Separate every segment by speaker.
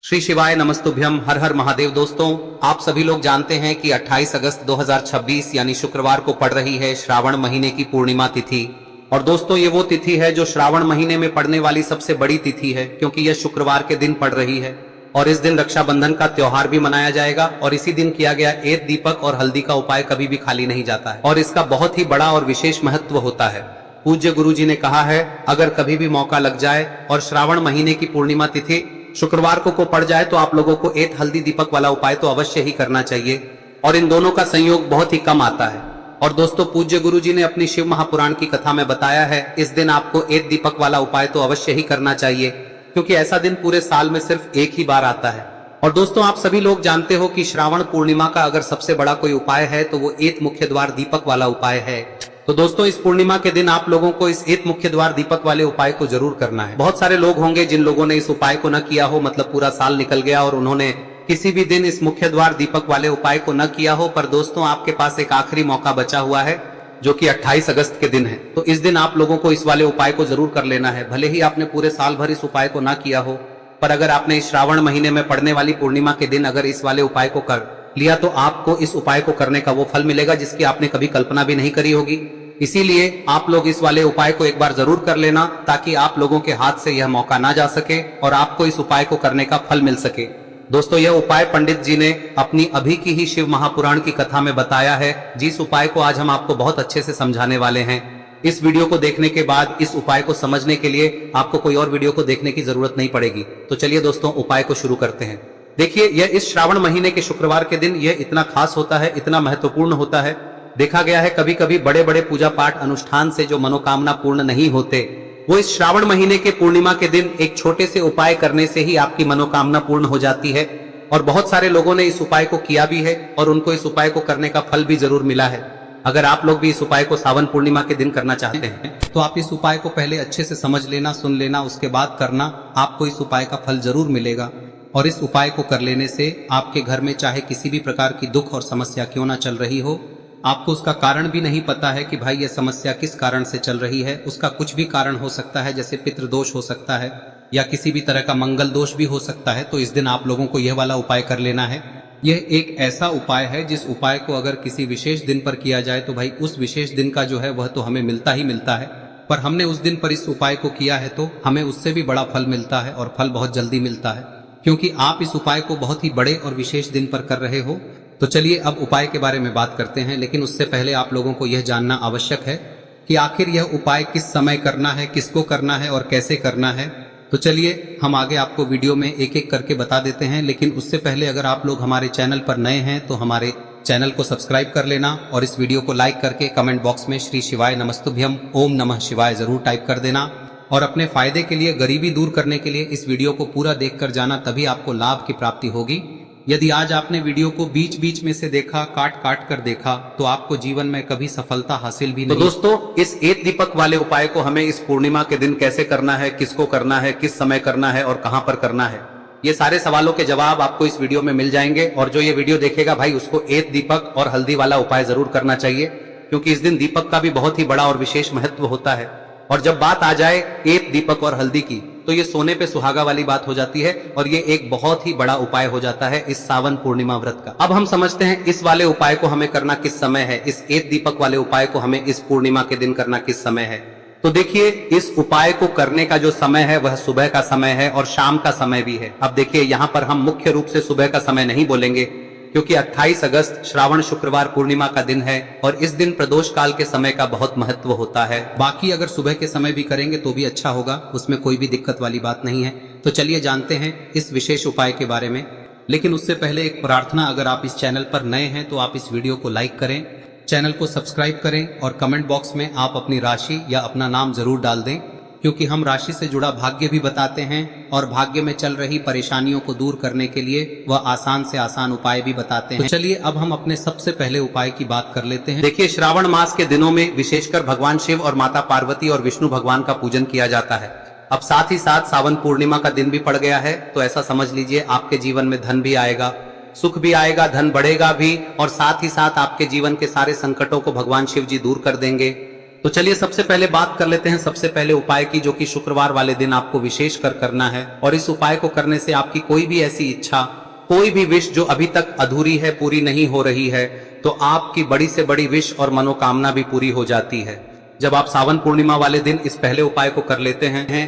Speaker 1: श्री शिवाय नमस्तुभ्यम। हर हर महादेव। दोस्तों, आप सभी लोग जानते हैं कि 28 अगस्त 2026 यानी शुक्रवार को पड़ रही है श्रावण महीने की पूर्णिमा तिथि। और दोस्तों, ये वो तिथि है जो श्रावण महीने में पड़ने वाली सबसे बड़ी तिथि है, क्योंकि यह शुक्रवार के दिन पड़ रही है। और इस दिन रक्षाबंधन का त्योहार भी मनाया जाएगा। और इसी दिन किया गया एक दीपक और हल्दी का उपाय कभी भी खाली नहीं जाता है और इसका बहुत ही बड़ा और विशेष महत्व होता है। पूज्य गुरु जी ने कहा है, अगर कभी भी मौका लग जाए और श्रावण महीने की पूर्णिमा तिथि शुक्रवार को पड़ जाए तो आप लोगों को एक हल्दी दीपक वाला उपाय तो अवश्य ही करना चाहिए। और इन दोनों का संयोग बहुत ही कम आता है। और दोस्तों, पूज्य गुरु जी ने अपनी शिव महापुराण की कथा में बताया है, इस दिन आपको एक दीपक वाला उपाय तो अवश्य ही करना चाहिए, क्योंकि ऐसा दिन पूरे साल में सिर्फ एक ही बार आता है। और दोस्तों, आप सभी लोग जानते हो कि श्रावण पूर्णिमा का अगर सबसे बड़ा कोई उपाय है तो वो एक मुख्य द्वार दीपक वाला उपाय है। तो दोस्तों, इस पूर्णिमा के दिन आप लोगों को इस एक मुख्य द्वार दीपक वाले उपाय को जरूर करना है। बहुत सारे लोग होंगे जिन लोगों ने इस उपाय को न किया हो, मतलब पूरा साल निकल गया और उन्होंने किसी भी दिन इस मुख्य द्वार दीपक वाले उपाय को न किया हो। पर दोस्तों, आपके पास एक आखिरी मौका बचा हुआ है, जो कि 28 अगस्त के दिन है। तो इस दिन आप लोगों को इस वाले उपाय को जरूर कर लेना है। भले ही आपने पूरे साल भर इस उपाय को ना किया हो, पर अगर आपने इस श्रावण महीने में पड़ने वाली पूर्णिमा के दिन अगर इस वाले उपाय को कर लिया तो आपको इस उपाय को करने का वो फल मिलेगा जिसकी आपने कभी कल्पना भी नहीं करी होगी। इसीलिए आप लोग इस वाले उपाय को एक बार जरूर कर लेना, ताकि आप लोगों के हाथ से यह मौका ना जा सके और आपको इस उपाय को करने का फल मिल सके। दोस्तों, यह उपाय पंडित जी ने अपनी अभी की ही शिव महापुराण की कथा में बताया है, जिस उपाय को आज हम आपको बहुत अच्छे से समझाने वाले हैं। इस वीडियो को देखने के बाद इस उपाय को समझने के लिए आपको कोई और वीडियो को देखने की जरूरत नहीं पड़ेगी। तो चलिए दोस्तों, उपाय को शुरू करते हैं। देखिए, यह इस श्रावण महीने के शुक्रवार के दिन यह इतना खास होता है, इतना महत्वपूर्ण होता है। देखा गया है कभी कभी बड़े बड़े पूजा पाठ अनुष्ठान से जो मनोकामना पूर्ण नहीं होते, वो इस श्रावण महीने के पूर्णिमा के दिन एक छोटे से उपाय करने से ही आपकी मनोकामना पूर्ण हो जाती है। और बहुत सारे लोगों ने इस उपाय को किया भी है और उनको इस उपाय को करने का फल भी जरूर मिला है। अगर आप लोग भी इस उपाय को सावन पूर्णिमा के दिन करना चाहते हैं तो आप इस उपाय को पहले अच्छे से समझ लेना, सुन लेना, उसके बाद करना। आपको इस उपाय का फल जरूर मिलेगा। और इस उपाय को कर लेने से आपके घर में चाहे किसी भी प्रकार की दुख और समस्या क्यों ना चल रही हो, आपको उसका कारण भी नहीं पता है कि भाई ये समस्या किस कारण से चल रही है, उसका कुछ भी कारण हो सकता है, जैसे पितृदोष हो सकता है या किसी भी तरह का मंगल दोष भी हो सकता है। तो इस दिन आप लोगों को यह वाला उपाय कर लेना है। यह एक ऐसा उपाय है जिस उपाय को अगर किसी विशेष दिन पर किया जाए तो भाई उस विशेष दिन का जो है वह तो हमें मिलता ही मिलता है। पर हमने उस दिन पर इस उपाय को किया है तो हमें उससे भी बड़ा फल मिलता है, और फल बहुत जल्दी मिलता है, क्योंकि आप इस उपाय को बहुत ही बड़े और विशेष दिन पर कर रहे हो। तो चलिए अब उपाय के बारे में बात करते हैं, लेकिन उससे पहले आप लोगों को यह जानना आवश्यक है कि आखिर यह उपाय किस समय करना है, किसको करना है और कैसे करना है। तो चलिए हम आगे आपको वीडियो में एक एक करके बता देते हैं। लेकिन उससे पहले अगर आप लोग हमारे चैनल पर नए हैं तो हमारे चैनल को सब्सक्राइब कर लेना और इस वीडियो को लाइक करके कमेंट बॉक्स में श्री शिवाय नमस्तुभ्यम ओम नमः शिवाय जरूर टाइप कर देना। और अपने फायदे के लिए, गरीबी दूर करने के लिए इस वीडियो को पूरा देख कर जाना, तभी आपको लाभ की प्राप्ति होगी। यदि आज आपने वीडियो को बीच बीच में से देखा, काट काट कर देखा, तो आपको जीवन में कभी सफलता हासिल भी नहीं। तो दोस्तों, इस एक दीपक वाले उपाय को हमें इस पूर्णिमा के दिन कैसे करना है, किसको करना है, किस समय करना है और कहां पर करना है, ये सारे सवालों के जवाब आपको इस वीडियो में मिल जाएंगे। और जो ये वीडियो देखेगा भाई, उसको एक दीपक और हल्दी वाला उपाय जरूर करना चाहिए, क्योंकि इस दिन दीपक का भी बहुत ही बड़ा और विशेष महत्व होता है। और जब बात आ जाए एक दीपक और हल्दी की, तो ये सोने पे सुहागा वाली बात हो जाती है और ये एक बहुत ही बड़ा उपाय हो जाता है इस सावन पूर्णिमा व्रत का। अब हम समझते हैं इस वाले उपाय को हमें करना किस समय है, इस एक दीपक वाले उपाय को हमें इस पूर्णिमा के दिन करना किस समय है। तो देखिए, इस उपाय को करने का जो समय है वह सुबह का समय है और शाम का समय भी है। अब देखिए, यहाँ पर हम मुख्य रूप से सुबह का समय नहीं बोलेंगे, क्योंकि 28 अगस्त श्रावण शुक्रवार पूर्णिमा का दिन है और इस दिन प्रदोष काल के समय का बहुत महत्व होता है। बाकी अगर सुबह के समय भी करेंगे तो भी अच्छा होगा, उसमें कोई भी दिक्कत वाली बात नहीं है। तो चलिए जानते हैं इस विशेष उपाय के बारे में। लेकिन उससे पहले एक प्रार्थना, अगर आप इस चैनल पर नए हैं तो आप इस वीडियो को लाइक करें, चैनल को सब्सक्राइब करें और कमेंट बॉक्स में आप अपनी राशि या अपना नाम जरूर डाल दें, क्योंकि हम राशि से जुड़ा भाग्य भी बताते हैं और भाग्य में चल रही परेशानियों को दूर करने के लिए वह आसान से आसान उपाय भी बताते हैं। तो चलिए अब हम अपने सबसे पहले उपाय की बात कर लेते हैं। देखिए, श्रावण मास के दिनों में विशेषकर भगवान शिव और माता पार्वती और विष्णु भगवान का पूजन किया जाता है। अब साथ ही साथ सावन पूर्णिमा का दिन भी पड़ गया है, तो ऐसा समझ लीजिए आपके जीवन में धन भी आएगा, सुख भी आएगा, धन बढ़ेगा भी, और साथ ही साथ आपके जीवन के सारे संकटों को भगवान शिव जी दूर कर देंगे। तो चलिए सबसे पहले बात कर लेते हैं सबसे पहले उपाय की, जो कि शुक्रवार वाले दिन आपको विशेष कर करना है। और इस उपाय को करने से आपकी कोई भी ऐसी इच्छा, कोई भी विश जो अभी तक अधूरी है, पूरी नहीं हो रही है, तो आपकी बड़ी से बड़ी विश और मनोकामना भी पूरी हो जाती है जब आप सावन पूर्णिमा वाले दिन इस पहले उपाय को कर लेते हैं।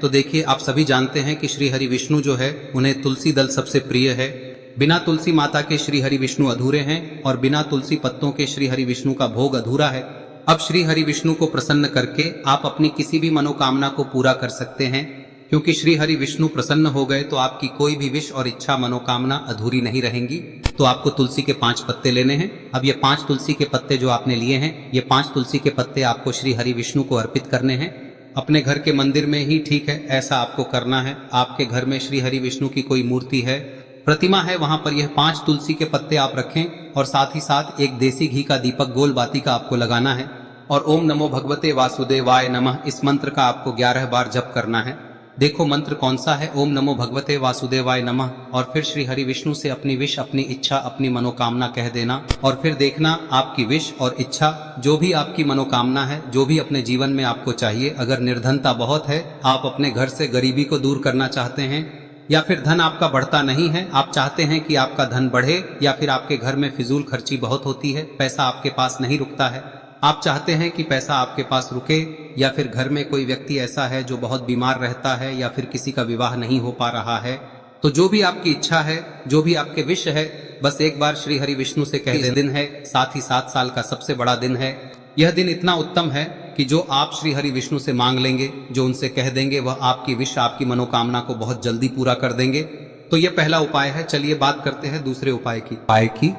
Speaker 1: तो देखिए, आप सभी जानते हैं कि श्री हरि विष्णु जो है उन्हें तुलसी दल सबसे प्रिय है। बिना तुलसी माता के श्री हरि विष्णु अधूरे हैं और बिना तुलसी पत्तों के श्री हरि विष्णु का भोग अधूरा है। अब श्री हरि विष्णु को प्रसन्न करके आप अपनी किसी भी मनोकामना को पूरा कर सकते हैं, क्योंकि श्री हरि विष्णु प्रसन्न हो गए तो आपकी कोई भी विश और इच्छा मनोकामना अधूरी नहीं रहेंगी। तो आपको तुलसी के 5 पत्ते लेने हैं। अब ये 5 तुलसी के पत्ते जो आपने लिए हैं, ये 5 तुलसी के पत्ते आपको श्री हरि विष्णु को अर्पित करने हैं। अपने घर के मंदिर में ही ठीक है, ऐसा आपको करना है। आपके घर में श्री हरि विष्णु की कोई मूर्ति है, प्रतिमा है, वहां पर यह 5 तुलसी के पत्ते आप रखें और साथ ही साथ एक देसी घी का दीपक गोल बाती का आपको लगाना है। और ओम नमो भगवते वासुदेवाय नमः इस मंत्र का आपको 11 बार जप करना है। देखो मंत्र कौन सा है, ओम नमो भगवते वासुदेवाय नमः। और फिर श्री हरि विष्णु से अपनी विश, अपनी इच्छा, अपनी मनोकामना कह देना। और फिर देखना आपकी विश और इच्छा, जो भी आपकी मनोकामना है, जो भी अपने जीवन में आपको चाहिए। अगर निर्धनता बहुत है, आप अपने घर से गरीबी को दूर करना चाहते हैं, या फिर धन आपका बढ़ता नहीं है, आप चाहते हैं कि आपका धन बढ़े, या फिर आपके घर में फिजूल खर्ची बहुत होती है, पैसा आपके पास नहीं रुकता है, आप चाहते हैं कि पैसा आपके पास रुके, या फिर घर में कोई व्यक्ति ऐसा है जो बहुत बीमार रहता है, या फिर किसी का विवाह नहीं हो पा रहा है, तो जो भी आपकी इच्छा है, जो भी आपके विश है, बस एक बार श्री हरि विष्णु से कह दें। दिन है, साथ ही 7 साल का सबसे बड़ा दिन है। यह दिन इतना उत्तम है कि जो आप श्री हरि विष्णु से मांग लेंगे, जो उनसे कह देंगे, वह आपकी विश, आपकी मनोकामना को बहुत जल्दी पूरा कर देंगे। तो यह पहला उपाय है। चलिए बात करते हैं दूसरे उपाय की।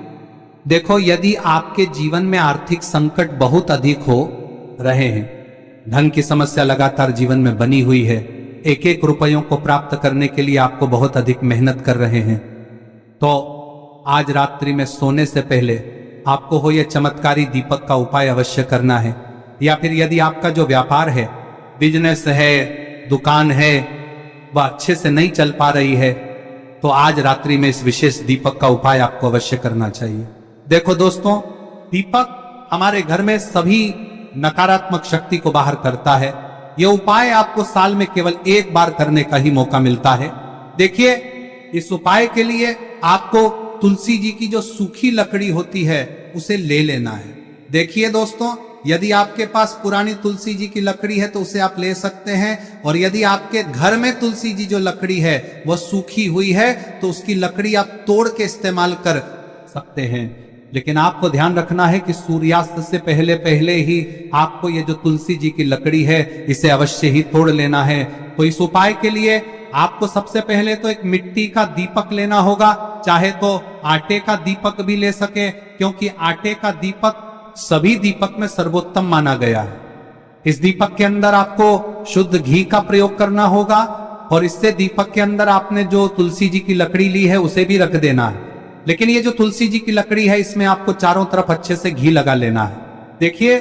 Speaker 2: देखो, यदि आपके जीवन में आर्थिक संकट बहुत अधिक हो रहे हैं, धन की समस्या लगातार जीवन में बनी हुई है, एक एक रुपयों को प्राप्त करने के लिए आपको बहुत अधिक मेहनत कर रहे हैं, तो आज रात्रि में सोने से पहले आपको हो यह चमत्कारी दीपक का उपाय अवश्य करना है। या फिर यदि आपका जो व्यापार है, बिजनेस है, दुकान है, वह अच्छे से नहीं चल पा रही है, तो आज रात्रि में इस विशेष दीपक का उपाय आपको अवश्य करना चाहिए। देखो दोस्तों, दीपक हमारे घर में सभी नकारात्मक शक्ति को बाहर करता है। यह उपाय आपको साल में केवल 1 बार करने का ही मौका मिलता है। देखिए, इस उपाय के लिए आपको तुलसी जी की जो सूखी लकड़ी होती है उसे ले लेना है। देखिए दोस्तों, यदि आपके पास पुरानी तुलसी जी की लकड़ी है तो उसे आप ले सकते हैं, और यदि आपके घर में तुलसी जी जो लकड़ी है वह सूखी हुई है तो उसकी लकड़ी आप तोड़ के इस्तेमाल कर सकते हैं। लेकिन आपको ध्यान रखना है कि सूर्यास्त से पहले पहले ही आपको ये जो तुलसी जी की लकड़ी है इसे अवश्य ही तोड़ लेना है। तो इस उपाय के लिए आपको सबसे पहले तो एक मिट्टी का दीपक लेना होगा, चाहे तो आटे का दीपक भी ले सके, क्योंकि आटे का दीपक सभी दीपक में सर्वोत्तम माना गया है। इस दीपक के अंदर आपको शुद्ध घी का प्रयोग करना होगा, और इससे दीपक के अंदर आपने जो तुलसी जी की लकड़ी ली है उसे भी रख देना है। लेकिन ये जो तुलसी जी की लकड़ी है, इसमें आपको चारों तरफ अच्छे से घी लगा लेना है। देखिए,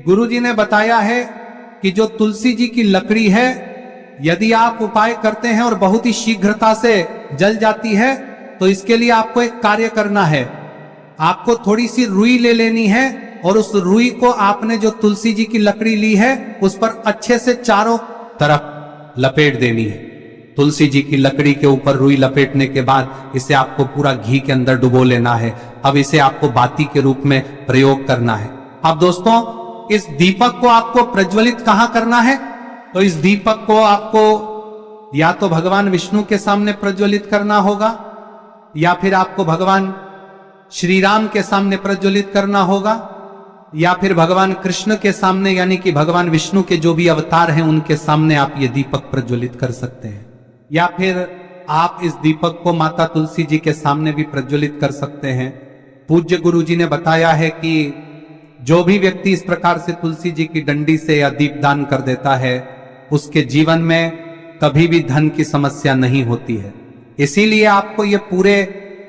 Speaker 2: गुरु जी ने बताया है कि जो तुलसी जी की लकड़ी है, यदि आप उपाय करते हैं और बहुत ही शीघ्रता से जल जाती है, तो इसके लिए आपको एक कार्य करना है। आपको थोड़ी सी रुई ले लेनी है, और उस रुई को आपने जो तुलसी जी की लकड़ी ली है उस पर अच्छे से चारों तरफ लपेट देनी है। तुलसी जी की लकड़ी के ऊपर रुई लपेटने के बाद इसे आपको पूरा घी के अंदर डुबो लेना है। अब इसे आपको बाती के रूप में प्रयोग करना है। अब दोस्तों, इस दीपक को आपको प्रज्वलित कहां करना है? तो इस दीपक को आपको या तो भगवान विष्णु के सामने प्रज्वलित करना होगा, या फिर आपको भगवान श्री राम के सामने प्रज्वलित करना होगा, या फिर भगवान कृष्ण के सामने, यानी कि भगवान विष्णु के जो भी अवतार हैं उनके सामने आप ये दीपक प्रज्वलित कर सकते हैं। या फिर आप इस दीपक को माता तुलसी जी के सामने भी प्रज्वलित कर सकते हैं। पूज्य गुरु जी ने बताया है कि जो भी व्यक्ति इस प्रकार से तुलसी जी की डंडी से या दीपदान कर देता है, उसके जीवन में कभी भी धन की समस्या नहीं होती है। इसीलिए आपको ये पूरे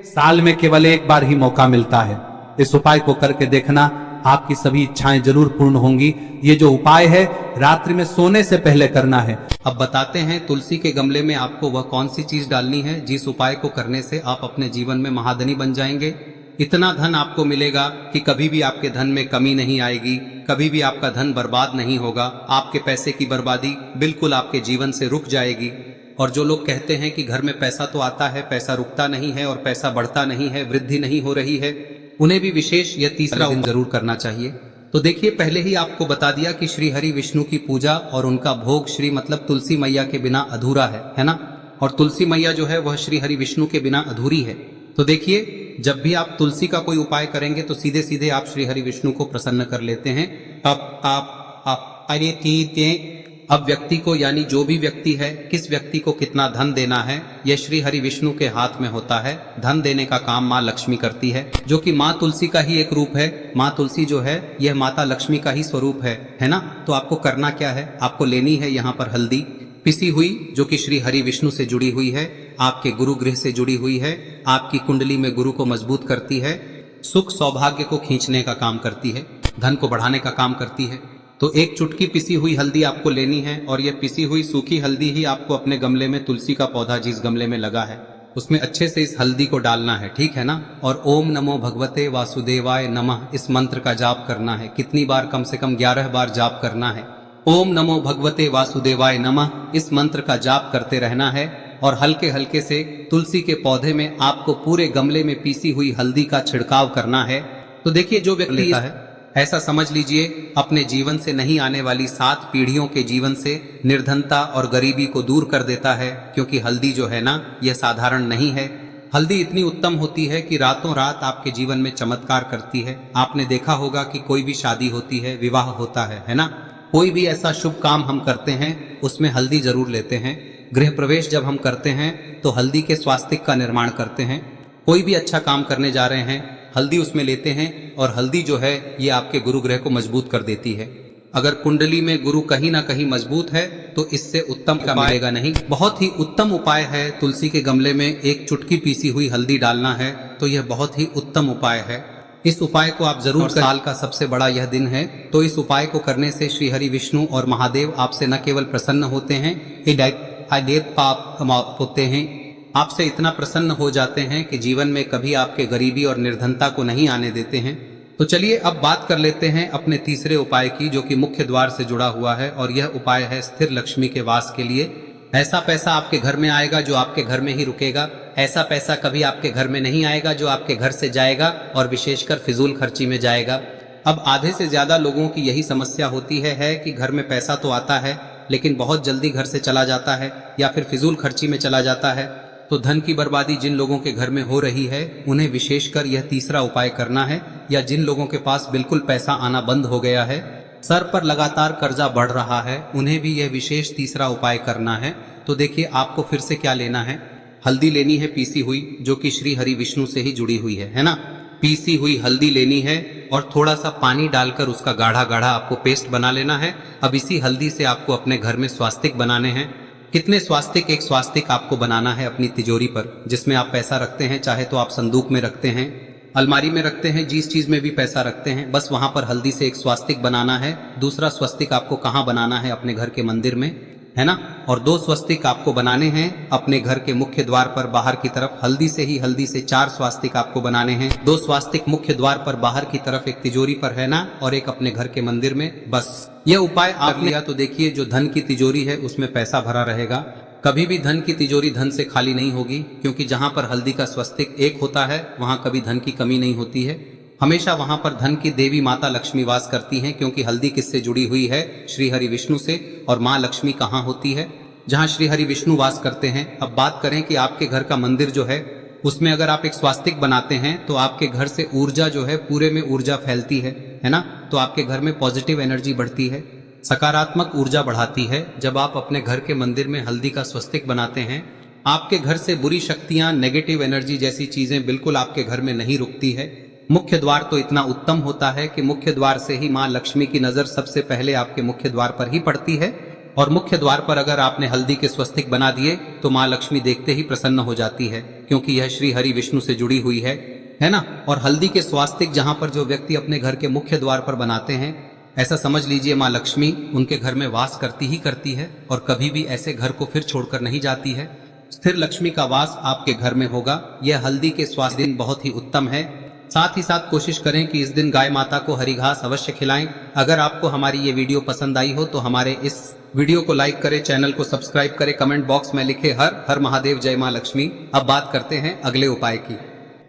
Speaker 2: साल में केवल 1 बार ही मौका मिलता है। इस उपाय को करके देखना, आपकी सभी इच्छाएं जरूर पूर्ण होंगी। ये जो उपाय है रात्रि में सोने से पहले करना है।
Speaker 1: अब बताते हैं तुलसी के गमले में आपको वह कौन सी चीज डालनी है जिस उपाय को करने से आप अपने जीवन में महाधनी बन जाएंगे। इतना धन आपको मिलेगा कि कभी भी आपके धन में कमी नहीं आएगी, कभी भी आपका धन बर्बाद नहीं होगा। आपके पैसे की बर्बादी बिल्कुल आपके जीवन से रुक जाएगी। और जो लोग कहते हैं कि घर में पैसा तो आता है, पैसा रुकता नहीं है और पैसा बढ़ता नहीं है, वृद्धि नहीं हो रही है, उन्हें भी विशेष यह तीसरा दिन जरूर करना चाहिए। तो देखिए, पहले ही आपको बता दिया कि श्री हरि विष्णु की पूजा और उनका भोग श्री मतलब तुलसी मैया के बिना अधूरा है ना। और तुलसी मैया जो है वह श्री हरि विष्णु के बिना अधूरी है। तो देखिए, जब भी आप तुलसी का कोई उपाय करेंगे तो सीधे सीधे आप श्री हरि विष्णु को प्रसन्न कर लेते हैं। अब व्यक्ति को, यानी जो भी व्यक्ति है, किस व्यक्ति को कितना धन देना है, यह श्री हरि विष्णु के हाथ में होता है। धन देने का काम माँ लक्ष्मी करती है, जो कि माँ तुलसी का ही एक रूप है। माँ तुलसी जो है यह माता लक्ष्मी का ही स्वरूप है ना। तो आपको करना क्या है, आपको लेनी है यहाँ पर हल्दी पिसी हुई, जो कि श्री हरि विष्णु से जुड़ी हुई है, आपके गुरु गृह से जुड़ी हुई है, आपकी कुंडली में गुरु को मजबूत करती है, सुख सौभाग्य को खींचने का काम करती है, धन को बढ़ाने का काम करती है। तो एक चुटकी पिसी हुई हल्दी आपको लेनी है और यह पिसी हुई सूखी हल्दी ही आपको अपने गमले में, तुलसी का पौधा जिस गमले में लगा है उसमें अच्छे से इस हल्दी को डालना है, ठीक है ना। और ओम नमो भगवते वासुदेवाय नमः इस मंत्र का जाप करना है। कितनी बार? कम से कम 11 बार जाप करना है। ओम नमो भगवते वासुदेवाय नमः इस मंत्र का जाप करते रहना है। और हल्के हल्के से तुलसी के पौधे में आपको पूरे गमले में पीसी हुई हल्दी का छिड़काव करना है। तो देखिए, जो व्यक्ति लेता है, ऐसा समझ लीजिए अपने जीवन से नहीं आने वाली 7 पीढ़ियों के जीवन से निर्धनता और गरीबी को दूर कर देता है। क्योंकि हल्दी जो है ना, यह साधारण नहीं है। हल्दी इतनी उत्तम होती है कि रातों रात आपके जीवन में चमत्कार करती है। आपने देखा होगा कि कोई भी शादी होती है, विवाह होता है ना, कोई भी ऐसा शुभ काम हम करते हैं उसमें हल्दी जरूर लेते हैं। गृह प्रवेश जब हम करते हैं तो हल्दी के स्वास्तिक का निर्माण करते हैं। कोई भी अच्छा काम करने जा रहे हैं, हल्दी उसमें लेते हैं। और हल्दी जो है ये आपके गुरु ग्रह को मजबूत कर देती है। अगर कुंडली में गुरु कहीं ना कहीं मजबूत है तो इससे उत्तम का मिलेगा नहीं। बहुत ही उत्तम उपाय है, तुलसी के गमले में एक चुटकी पीसी हुई हल्दी डालना है। तो यह बहुत ही उत्तम उपाय है। इस उपाय को आप जरूर, साल का सबसे बड़ा यह दिन है, तो इस उपाय को करने से श्री हरि विष्णु और महादेव आपसे न केवल प्रसन्न होते हैं, पाप होते हैं, आपसे इतना प्रसन्न हो जाते हैं कि जीवन में कभी आपके गरीबी और निर्धनता को नहीं आने देते हैं। तो चलिए अब बात कर लेते हैं अपने तीसरे उपाय की, जो कि मुख्य द्वार से जुड़ा हुआ है। और यह उपाय है स्थिर लक्ष्मी के वास के लिए। ऐसा पैसा आपके घर में आएगा जो आपके घर में ही रुकेगा। ऐसा पैसा कभी आपके घर में नहीं आएगा जो आपके घर से जाएगा और विशेषकर फिजूल खर्ची में जाएगा। अब आधे से ज्यादा लोगों की यही समस्या होती है कि घर में पैसा तो आता है लेकिन बहुत जल्दी घर से चला जाता है या फिर फिजूल खर्ची में चला जाता है। तो धन की बर्बादी जिन लोगों के घर में हो रही है उन्हें विशेषकर यह तीसरा उपाय करना है। या जिन लोगों के पास बिल्कुल पैसा आना बंद हो गया है, सर पर लगातार कर्जा बढ़ रहा है, उन्हें भी यह विशेष तीसरा उपाय करना है। तो देखिए, आपको फिर से क्या लेना है, हल्दी लेनी है पीसी हुई, जो कि श्री हरि विष्णु से ही जुड़ी हुई है ना। पीसी हुई हल्दी लेनी है और थोड़ा सा पानी डालकर उसका गाढ़ा गाढ़ा आपको पेस्ट बना लेना है। अब इसी हल्दी से आपको अपने घर में स्वास्तिक बनाने हैं। कितने स्वास्तिक? एक स्वास्तिक आपको बनाना है अपनी तिजोरी पर, जिसमें आप पैसा रखते हैं। चाहे तो आप संदूक में रखते हैं, अलमारी में रखते हैं, जिस चीज में भी पैसा रखते हैं, बस वहां पर हल्दी से एक स्वास्तिक बनाना है। दूसरा स्वस्तिक आपको कहाँ बनाना है? अपने घर के मंदिर में, है ना। और 2 स्वस्तिक आपको बनाने हैं अपने घर के मुख्य द्वार पर बाहर की तरफ। हल्दी से 4 स्वास्तिक आपको बनाने हैं। 2 स्वास्तिक मुख्य द्वार पर बाहर की तरफ, एक तिजोरी पर, है ना, और एक अपने घर के मंदिर में। बस यह उपाय आप लिया तो देखिए, जो धन की तिजोरी है उसमें पैसा भरा रहेगा। कभी भी धन की तिजोरी धन से खाली नहीं होगी, क्योंकि जहां पर हल्दी का स्वस्तिक एक होता है वहां कभी धन की कमी नहीं होती है। हमेशा वहां पर धन की देवी माता लक्ष्मी वास करती हैं, क्योंकि हल्दी किससे जुड़ी हुई है? श्री हरि विष्णु से। और माँ लक्ष्मी कहाँ होती है? जहाँ श्री हरि विष्णु वास करते हैं। अब बात करें कि आपके घर का मंदिर जो है उसमें अगर आप एक स्वास्तिक बनाते हैं तो आपके घर से ऊर्जा जो है, पूरे में ऊर्जा फैलती है ना। तो आपके घर में पॉजिटिव एनर्जी बढ़ती है, सकारात्मक ऊर्जा बढ़ाती है। जब आप अपने घर के मंदिर में हल्दी का स्वस्तिक बनाते हैं, आपके घर से बुरी शक्तियां, नेगेटिव एनर्जी जैसी चीजें बिल्कुल आपके घर में नहीं रुकती है। मुख्य द्वार तो इतना उत्तम होता है कि मुख्य द्वार से ही माँ लक्ष्मी की नजर सबसे पहले आपके मुख्य द्वार पर ही पड़ती है। और मुख्य द्वार पर अगर आपने हल्दी के स्वस्तिक बना दिए तो माँ लक्ष्मी देखते ही प्रसन्न हो जाती है, क्योंकि यह श्री हरि विष्णु से जुड़ी हुई है ना। और हल्दी के स्वास्तिक जहां पर जो व्यक्ति अपने घर के मुख्य द्वार पर बनाते हैं, ऐसा समझ लीजिए माँ लक्ष्मी उनके घर में वास करती ही करती है और कभी भी ऐसे घर को फिर छोड़कर नहीं जाती है। स्थिर लक्ष्मी का वास आपके घर में होगा। यह हल्दी के स्वास्थ्य दिन बहुत ही उत्तम है। साथ ही साथ कोशिश करें कि इस दिन गाय माता को हरी घास अवश्य खिलाएं। अगर आपको हमारी ये वीडियो पसंद आई हो तो हमारे इस वीडियो को लाइक करें, चैनल को सब्सक्राइब करें, कमेंट बॉक्स में लिखे हर हर महादेव, जय मां लक्ष्मी। अब बात करते हैं अगले उपाय की।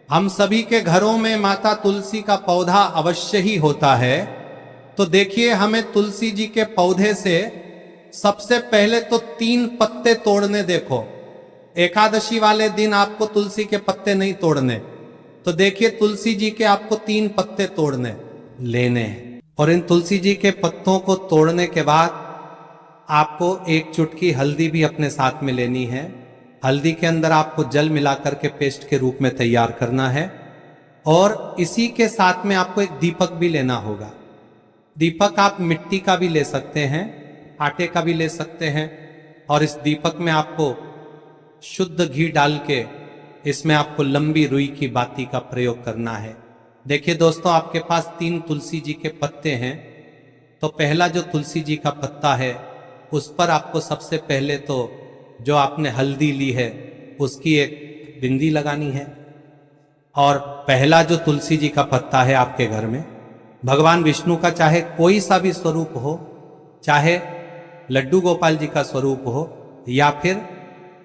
Speaker 2: हम सभी के घरों में माता तुलसी का पौधा अवश्य ही होता है। तो देखिए, हमें तुलसी जी के पौधे से सबसे पहले तो 3 पत्ते तोड़ने। देखो, एकादशी वाले दिन आपको तुलसी के पत्ते नहीं तोड़ने। तो देखिए, तुलसी जी के आपको 3 पत्ते तोड़ने लेने हैं। और इन तुलसी जी के पत्तों को तोड़ने के बाद आपको 1 चुटकी हल्दी भी अपने साथ में लेनी है। हल्दी के अंदर आपको जल मिलाकर के पेस्ट के रूप में तैयार करना है। और इसी के साथ में आपको एक दीपक भी लेना होगा। दीपक आप मिट्टी का भी ले सकते हैं, आटे का भी ले सकते हैं। और इस दीपक में आपको शुद्ध घी डाल के इसमें आपको लंबी रुई की बाती का प्रयोग करना है। देखिए दोस्तों, आपके पास 3 तुलसी जी के पत्ते हैं। तो पहला जो तुलसी जी का पत्ता है उस पर आपको सबसे पहले तो जो आपने हल्दी ली है उसकी एक बिंदी लगानी है। और पहला जो तुलसी जी का पत्ता है आपके घर में, भगवान विष्णु का चाहे कोई सा भी स्वरूप हो, चाहे लड्डू गोपाल जी का स्वरूप हो, या फिर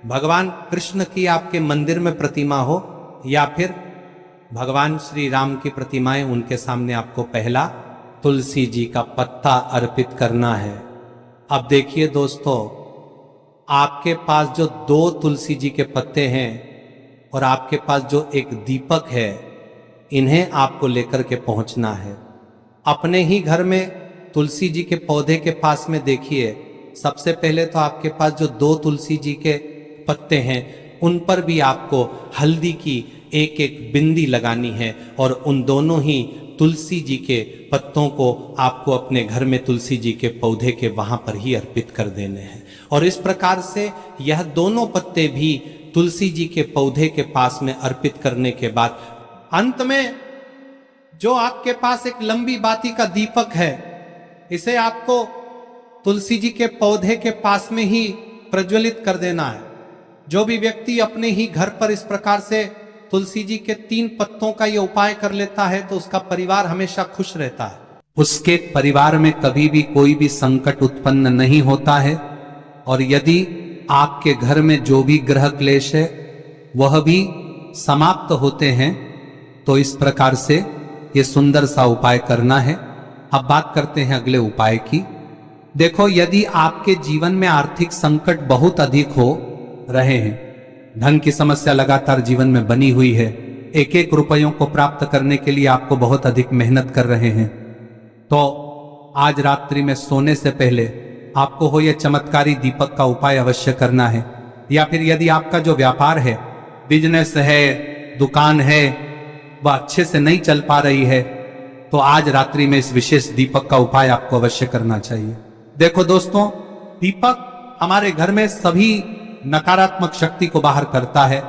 Speaker 2: भगवान कृष्ण की आपके मंदिर में प्रतिमा हो, या फिर भगवान श्री राम की प्रतिमाएं, उनके सामने आपको पहला तुलसी जी का पत्ता अर्पित करना है। अब देखिए दोस्तों, आपके पास जो 2 तुलसी जी के पत्ते हैं और आपके पास जो एक दीपक है, इन्हें आपको लेकर के पहुंचना है। अपने ही घर में तुलसी जी के पौधे के पास में देखिए, सबसे पहले तो आपके पास जो 2 तुलसी जी के पत्ते हैं उन पर भी आपको हल्दी की एक एक बिंदी लगानी है। और उन दोनों ही तुलसी जी के पत्तों को आपको अपने घर में तुलसी जी के पौधे के वहां पर ही अर्पित कर देने हैं। और इस प्रकार से यह दोनों पत्ते भी तुलसी जी के पौधे के पास में अर्पित करने के बाद अंत में जो आपके पास एक लंबी बाती का दीपक है, इसे आपको तुलसी जी के पौधे के पास में ही प्रज्वलित कर देना है। जो भी व्यक्ति अपने ही घर पर इस प्रकार से तुलसी जी के 3 पत्तों का ये उपाय कर लेता है तो उसका परिवार हमेशा खुश रहता है। उसके परिवार में कभी भी कोई भी संकट उत्पन्न नहीं होता है। और यदि आपके घर में जो भी ग्रह क्लेश है वह भी समाप्त होते हैं। तो इस प्रकार से ये सुंदर सा उपाय करना है। अब बात करते हैं अगले उपाय की। देखो, यदि आपके जीवन में आर्थिक संकट बहुत अधिक हो रहे हैं, धन की समस्या लगातार जीवन में बनी हुई है, एक एक रुपयों को प्राप्त करने के लिए आपको बहुत अधिक मेहनत कर रहे हैं, तो आज रात्रि में सोने से पहले आपको हो यह चमत्कारी दीपक का उपाय अवश्य करना है। या फिर यदि आपका जो व्यापार है, बिजनेस है, दुकान है, वह अच्छे से नहीं चल पा रही है, तो आज रात्रि में इस विशेष दीपक का उपाय आपको अवश्य करना चाहिए। देखो दोस्तों, दीपक हमारे घर में सभी नकारात्मक शक्ति को बाहर करता है।